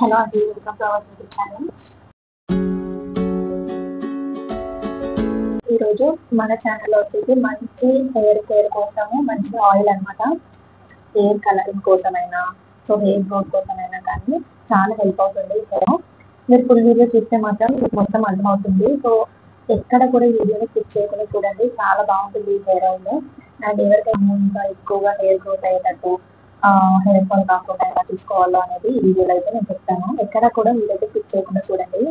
Hello అండి, welcome to our YouTube channel. ఈరోజు మన ఛానల్లో వచ్చేసి మంచి హెయిర్ కేర్ కోసము మంచి ఆయిల్ అనమాట. హెయిర్ కలరింగ్ కోసమైనా, సో హెయిర్ గ్రోత్ కోసమైనా కానీ చాలా హెల్ప్ అవుతుంది. మీరు ఫుల్ వీడియో చూస్తే మాత్రం మీకు మొత్తం అర్థమవుతుంది. సో ఎక్కడ కూడా ఈ వీడియోని స్కిప్ చేయకుండా చూడండి, చాలా బాగుంటుంది ఈ హెయిర్ ఆయిల్. అండ్ ఎవరికైనా ఇంకా ఎక్కువగా హెయిర్ గ్రోత్ అయ్యేటట్టు హెయిర్ ఫాల్ కాకుండా ఎలా తీసుకోవాలో అనేది ఈ వీడియోలో అయితే నేను చెప్తాను. ఎక్కడ కూడా మీరైతే స్కిప్ చేయకుండా చూడండి.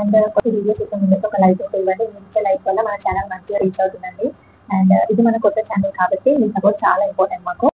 అండ్ వీడియో చూసే ముందు ఒక లైక్ ఇవ్వండి. మీ ఇచ్చే లైక్ వల్ల మన ఛానల్ మంచిగా రీచ్ అవుతుందండి. అండ్ ఇది మన కొత్త ఛానల్ కాబట్టి మీ సపోర్ట్ చాలా ఇంపార్టెంట్ మాకు.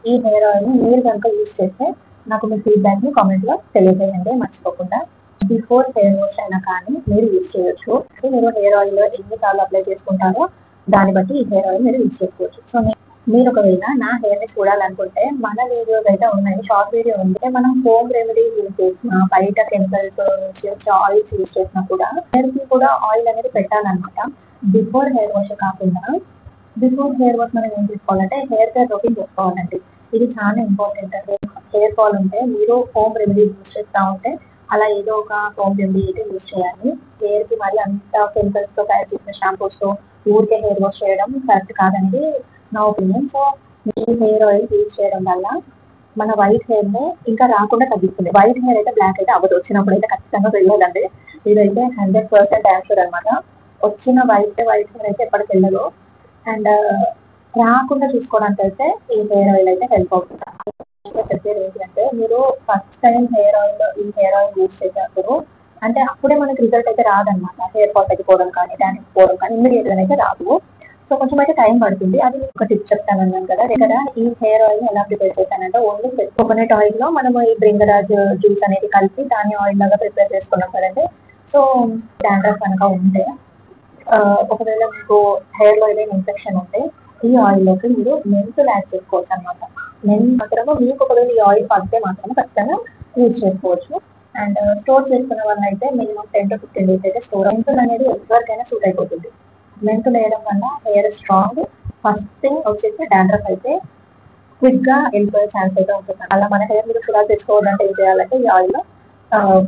ఈ హెయిర్ ఆయిల్ మీరు కనుక యూజ్ చేస్తే నాకు మీ ఫీడ్బ్యాక్ ని కామెంట్ లో తెలియజేయండి మర్చిపోకుండా. బిఫోర్ హెయిర్ వాష్ అయినా కానీ మీరు యూజ్ చేయొచ్చు. మీరు హెయిర్ ఆయిల్ ఎన్నిసార్లు అప్లై చేసుకుంటారో దాన్ని బట్టి ఈ హెయిర్ ఆయిల్ మీరు యూజ్ చేసుకోవచ్చు. సో మీరు ఒకవేళ నా హెయిర్ ని చూడాలనుకుంటే మన వీడియోస్ అయితే ఉన్నాయి, షార్ట్ వీడియో ఉంది. మనం హోమ్ రెమెడీస్ యూజ్ చేసిన బయట కెమికల్స్ నుంచి వచ్చే ఆయిల్స్ యూజ్ చేసినా కూడా హెయిర్ కి కూడా ఆయిల్ అనేది పెట్టాలన్నమాట. బిఫోర్ హెయిర్ వాష్ కాకుండా బిఫోర్ హెయిర్ వాష్ మనం ఏం చేసుకోవాలంటే హెయిర్ కేర్ రొటీన్ చేసుకోవాలండి. ఇది చాలా ఇంపార్టెంట్. హెయిర్ ఫాల్ ఉంటే మీరు హోమ్ రెమెడీస్ యూజ్ చేస్తూ ఉంటే అలా ఏదో ఒక హోమ్ రెమెడీ అయితే యూజ్ చేయాలి. హెయిర్ కి మరి అంత కెమికల్స్ తో తయారు చేసిన షాంపూస్ తో ఊరికే హెయిర్ వాష్ చేయడం కరెక్ట్ కాదండి నా ఒపీనియన్. సో ఈ హెయిర్ ఆయిల్ యూజ్ చేయడం వల్ల మన వైట్ హెయిర్ ని ఇంకా రాకుండా తగ్గిస్తుంది. వైట్ హెయిర్ అయితే బ్లాక్ అయితే అవ్వదు, వచ్చినప్పుడు అయితే ఖచ్చితంగా వెళ్ళదండి. ఇదైతే 100% యాన్సర్ అనమాట. వచ్చిన వైట్ హెయిర్ అయితే ఎప్పటికి వెళ్ళదు. అండ్ రాకుండా చూసుకోవడానికి అయితే ఈ హెయిర్ ఆయిల్ అయితే హెల్ప్ అవుతుంది. ఇంకా చెప్పేది ఏంటంటే, మీరు ఫస్ట్ టైం ఈ హెయిర్ ఆయిల్ యూజ్ చేసేటప్పుడు అంటే అప్పుడే మనకి రిజల్ట్ అయితే రాదనమాట. హెయిర్ ఫాల్ తగ్గిపోవడం కానీ డామేజ్ పోవడం కానీ ఇమ్మీడియట్ గా అయితే రాదు. సో కొంచెం అయితే టైం పడుతుంది. అది మీకు ఒక టిప్ చెప్తాను అన్నాను కదా. ఇక్కడ ఈ హెయిర్ ఆయిల్ ఎలా ప్రిపేర్ చేశానంటే, ఓన్లీ కోకోనట్ ఆయిల్ లో మనము ఈ బ్రింగరాజ్ జ్యూస్ అనేది కలిపి దాన్ని ఆయిల్ లాగా ప్రిపేర్ చేసుకున్నాం కదండి. సో డాండ్రఫ్ కనుక ఉంటే, ఒకవేళ మీకు హెయిర్ లో ఏదైనా ఇన్ఫెక్షన్ ఉంటే ఈ ఆయిల్ లోకి మీరు మెంతులు యాడ్ చేసుకోవచ్చు అనమాట. మాత్రము మీకు ఒకవేళ ఈ ఆయిల్ పడితే మాత్రం ఖచ్చితంగా యూజ్ చేసుకోవచ్చు. అండ్ స్టోర్ చేసుకున్న వల్ల అయితే మినిమం 10 to 15 డేస్ అయితే స్టోర్. మెంతులు అనేది ఎవరికైనా సూట్ అయిపోతుంది. మెంతులు వేయడం వల్ల హెయిర్ స్ట్రాంగ్. ఫస్ట్ థింగ్ వచ్చేసి డాండ్రఫ్ అయితే క్విక్ గా వెళ్ళిపోయే ఛాన్స్ అయితే ఉంటుంది. అలా మన హెయిర్ మీద సురా తెచ్చుకోవాలంటే ఏం చేయాలంటే ఈ ఆయిల్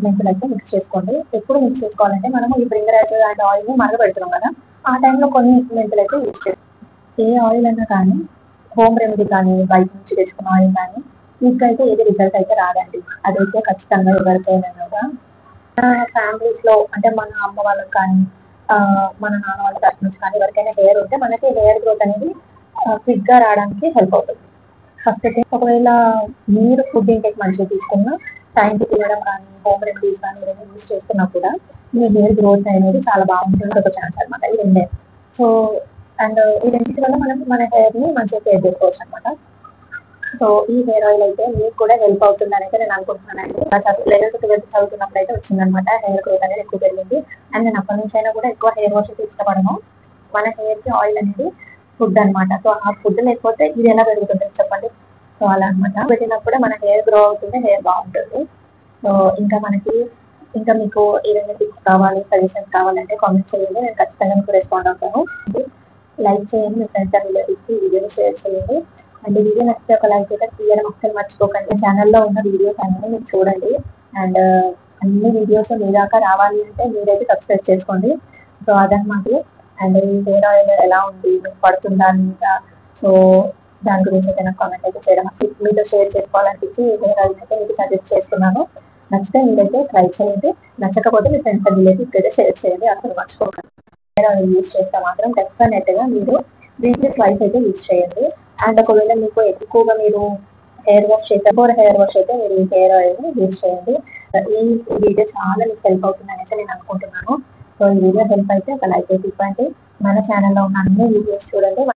మెంతులు అయితే మిక్స్ చేసుకోండి. ఎప్పుడు మిక్స్ చేసుకోవాలంటే మనము ఈ బ్రింగరాజ్ అండ్ ఆయిల్ ని మరగబెడుతున్నాం కదా, ఆ టైంలో కొన్ని మెంతులు అయితే యూజ్ చేసుకోండి. ఏ ఆయిల్ అయినా కానీ, హోమ్ రెమెడీ కానీ, బయట నుంచి తెచ్చుకున్న ఆయిల్ కానీ క్విక్ అయితే ఏది రిజల్ట్ అయితే రాదండి. అదైతే ఖచ్చితంగా ఎవరికైనా కూడా ఫ్యామిలీస్ లో అంటే మన అమ్మ వాళ్ళకి కానీ మన నాన్న వాళ్ళ తరఫు నుంచి కానీ ఎవరికైనా హెయిర్ ఉంటే మనకి హెయిర్ గ్రోత్ అనేది క్విక్ గా రావడానికి హెల్ప్ అవుతుంది. ఫస్ట్ అయితే ఒకవేళ మీరు ఫుడ్ ఇంటేక్ మంచిగా తీసుకున్న, టైంకి తినడం కానీ హోమ్ రెమెడీస్ కానీ ఏదైనా యూజ్ చేస్తున్నా కూడా మీ హెయిర్ గ్రోత్ అనేది చాలా బాగుంటుంది. ఒక ఛాన్స్ అనమాట ఈ రెండే. సో అండ్ ఈ రెండింటి వల్ల మనం మన హెయిర్ ని మంచిగా కేర్ చేసుకోవచ్చు అనమాట. సో ఈ హెయిర్ ఆయిల్ అయితే మీకు కూడా హెల్ప్ అవుతుందని అయితే నేను అనుకుంటున్నానండి. 11th 12th చదువుతున్నప్పుడు అయితే వచ్చిందనమాట, హెయిర్ గ్రోత్ అనేది ఎక్కువ పెరిగింది. అండ్ నేను అప్పటి నుంచి అయినా కూడా ఎక్కువ హెయిర్ వాష్ అయితే ఇష్టపడను. మన హెయిర్ కి ఆయిల్ అనేది ఫుడ్ అనమాట. సో ఆ ఫుడ్ లేకపోతే ఇది ఎలా పెరుగుతుంది చెప్పండి. సో అలా అనమాట, పెట్టినప్పుడే మన హెయిర్ గ్రో అవుతుంది, హెయిర్ బాగుంటుంది. సో ఇంకా మీకు ఏదైనా టిప్స్ కావాలి, సజెషన్స్ కావాలంటే కామెంట్ చేయండి, నేను ఖచ్చితంగా మీకు రెస్పాండ్ అవుతాను. లైక్ చేయండి, మీ ఫ్రెండ్స్ అండ్ రిలేటివ్స్ కి వీడియోని షేర్ చేయండి. అండ్ వీడియో నచ్చితే ఒక లైక్ అయితే తీయడం అసలు మర్చిపోకండి. ఛానల్లో ఉన్న వీడియోస్ అన్ని మీరు చూడండి. అండ్ అన్ని వీడియోస్ మీ దాకా రావాలి అంటే మీరైతే సబ్స్క్రైబ్ చేసుకోండి. సో అదనమాట. అండ్ ఈ హెయిర్ ఆయిల్ ఎలా ఉంది, మీకు పడుతుందా లేదా, సో దాని గురించి అయితే నాకు కామెంట్ అయితే చేయడం మీతో షేర్ చేసుకోవాలనిపించి ఈ హెయిర్ ఆయిల్ అయితే మీకు సజెస్ట్ చేస్తున్నాను. నచ్చితే మీరైతే ట్రై చేయండి, నచ్చకపోతే మీ ఫ్రెండ్స్ అండ్ రిలేటివ్స్ అయితే షేర్ చేయండి, అసలు మర్చిపోకండి. హెయిర్ ఆయిల్ యూజ్ చేస్తే మాత్రం డెఫినెట్ గా మీరు వీక్లీ ట్వైస్ అయితే యూజ్ చేయండి. అండ్ ఒకవేళ మీకు ఎక్కువగా మీరు హెయిర్ వాష్ అయితే మీరు ఈ హెయిర్ ఆయిల్ యూజ్ చేయండి. ఈ వీడియో చాలా మీకు హెల్ప్ అవుతుంది అనేసి నేను అనుకుంటున్నాను. సో ఈ వీడియో హెల్ప్ అయితే ఒక లైక్ అయితే ఇవ్వండి. మన ఛానల్లో ఉన్న అన్ని వీడియోస్ చూడండి.